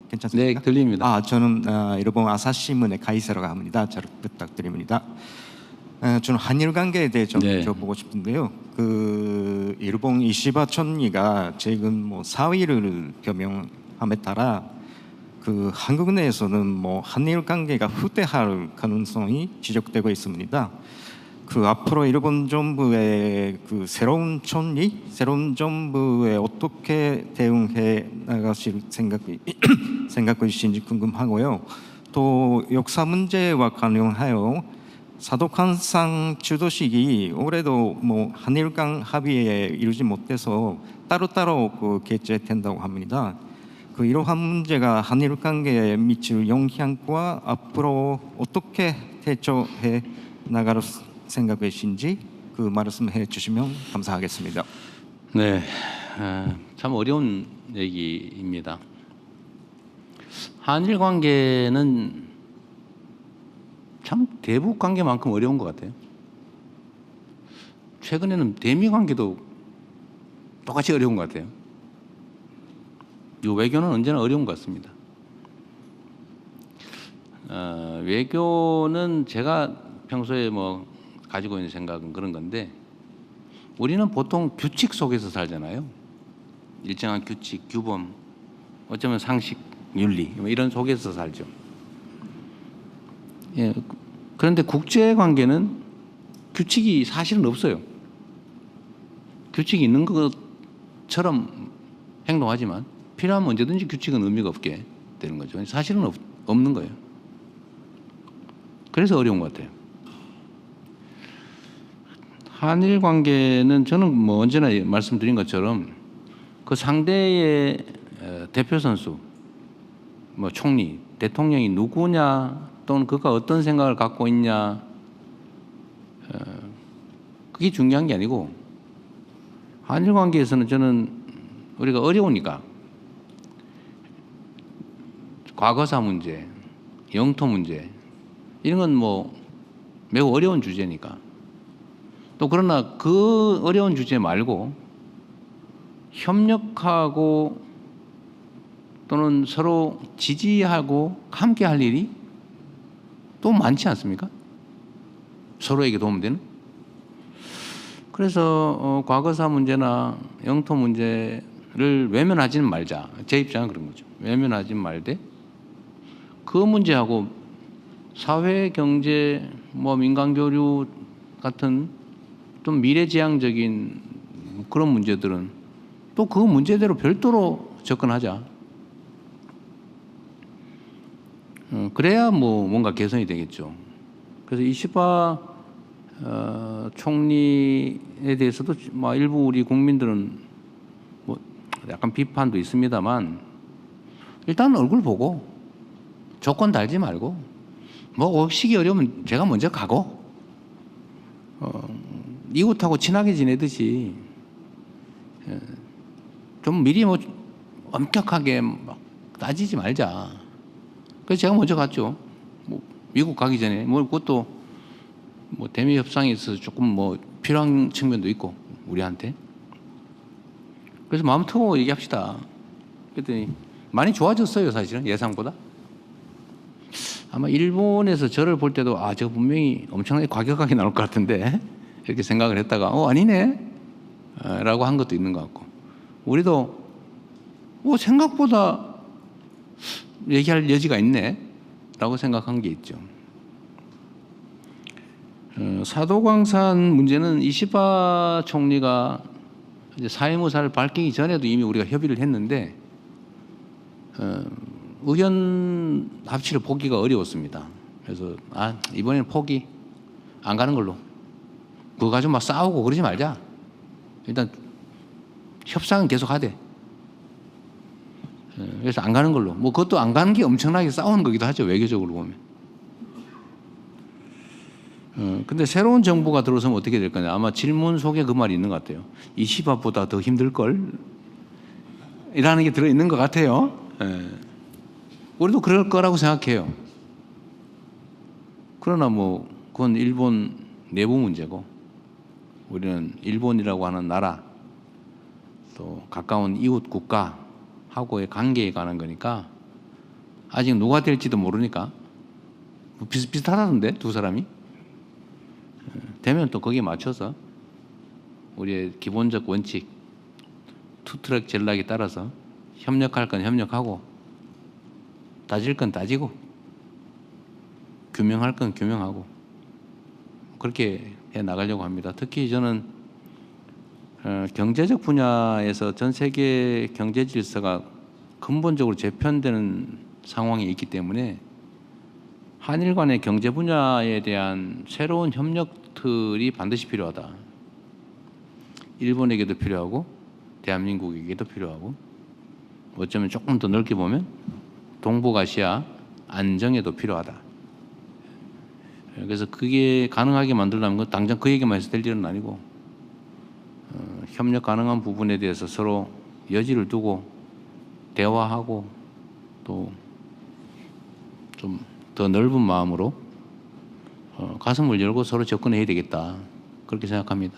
네, 괜찮습니까? 들립니다. 저는 일본 아사시신문의 가이세라고 합니다. 잘 부탁드립니다. 저는 한일 관계에 대해 좀 네. 여쭤보고 싶은데요. 일본 이시바 총리가 최근 사의를 표명함에 따라 한국 내에서는 한일 관계가 후퇴할 가능성이 지적되고 있습니다. 앞으로 일본 정부의 새로운 총리, 새로운 정부에 어떻게 대응해 나가실 생각이신지 궁금하고요. 또 역사 문제와 관련하여 사도관상 주도식이 올해도 한일 간 합의에 이르지 못해서 따로따로 개최된다고 합니다. 이러한 문제가 한일 관계에 미칠 영향과 앞으로 어떻게 대처해 나갈 생각이신지 말씀해 주시면 감사하겠습니다. 네, 참 어려운 얘기입니다. 한일 관계는 참 대북 관계만큼 어려운 것 같아요. 최근에는 대미 관계도 똑같이 어려운 것 같아요. 이 외교는 언제나 어려운 것 같습니다. 외교는 제가 평소에 가지고 있는 생각은 그런 건데, 우리는 보통 규칙 속에서 살잖아요. 일정한 규칙, 규범, 어쩌면 상식, 윤리 이런 속에서 살죠. 예, 그런데 국제 관계는 규칙이 사실은 없어요. 규칙이 있는 것처럼 행동하지만 필요하면 언제든지 규칙은 의미가 없게 되는 거죠. 사실은 없는 거예요. 그래서 어려운 것 같아요. 한일 관계는 저는 언제나 말씀드린 것처럼 상대의 대표 선수, 총리, 대통령이 누구냐, 또는 그가 어떤 생각을 갖고 있냐, 그게 중요한 게 아니고, 한일 관계에서는 저는 우리가 어려우니까 과거사 문제, 영토 문제 이런 건 매우 어려운 주제니까, 또 그러나 그 어려운 주제 말고 협력하고 또는 서로 지지하고 함께 할 일이 또 많지 않습니까? 서로에게 도움되는. 그래서 과거사 문제나 영토 문제를 외면하지는 말자. 제 입장은 그런 거죠. 외면하지는 말되 그 문제하고 사회, 경제, 민간 교류 같은 좀 미래지향적인 그런 문제들은 또 그 문제대로 별도로 접근하자. 그래야 뭔가 개선이 되겠죠. 그래서 이시바 총리에 대해서도 일부 우리 국민들은 약간 비판도 있습니다만, 일단 얼굴 보고 조건 달지 말고 오시기 어려우면 제가 먼저 가고 이웃하고 친하게 지내듯이 좀 미리 엄격하게 따지지 말자. 그래서 제가 먼저 갔죠. 미국 가기 전에 그것도 대미 협상에 있어서 조금 필요한 측면도 있고 우리한테. 그래서 마음 터고 얘기합시다. 그랬더니 많이 좋아졌어요, 사실은 예상보다. 아마 일본에서 저를 볼 때도 저 분명히 엄청나게 과격하게 나올 것 같은데 이렇게 생각을 했다가 아니네 라고 한 것도 있는 것 같고, 우리도 생각보다 얘기할 여지가 있네 라고 생각한 게 있죠. 사도광산 문제는 이시바 총리가 이제 사회무사를 밝히기 전에도 이미 우리가 협의를 했는데 의견 합치를 보기가 어려웠습니다. 그래서 이번에는 포기, 안 가는 걸로. 그거 가지고 싸우고 그러지 말자. 일단 협상은 계속 하되. 그래서 안 가는 걸로. 그것도 안 가는 게 엄청나게 싸우는 거기도 하죠, 외교적으로 보면. 근데 새로운 정부가 들어서면 어떻게 될 거냐. 아마 질문 속에 그 말이 있는 것 같아요. 이시바보다 더 힘들걸? 이라는 게 들어있는 것 같아요. 우리도 그럴 거라고 생각해요. 그러나 그건 일본 내부 문제고, 우리는 일본이라고 하는 나라, 또 가까운 이웃 국가하고의 관계에 관한 거니까 아직 누가 될지도 모르니까 뭐 비슷비슷하다던데 두 사람이. 되면 또 거기에 맞춰서 우리의 기본적 원칙 투트랙 전략에 따라서 협력할 건 협력하고 따질 건 따지고 규명할 건 규명하고 그렇게 해 나가려고 합니다. 특히 저는 경제적 분야에서 전 세계 경제 질서가 근본적으로 재편되는 상황에 있기 때문에 한일 간의 경제 분야에 대한 새로운 협력들이 반드시 필요하다. 일본에게도 필요하고 대한민국에게도 필요하고 어쩌면 조금 더 넓게 보면 동북아시아 안정에도 필요하다. 그래서 그게 가능하게 만들려면 건 당장 그 얘기만 해서 될 일은 아니고 협력 가능한 부분에 대해서 서로 여지를 두고 대화하고 또 좀 더 넓은 마음으로 가슴을 열고 서로 접근해야 되겠다. 그렇게 생각합니다.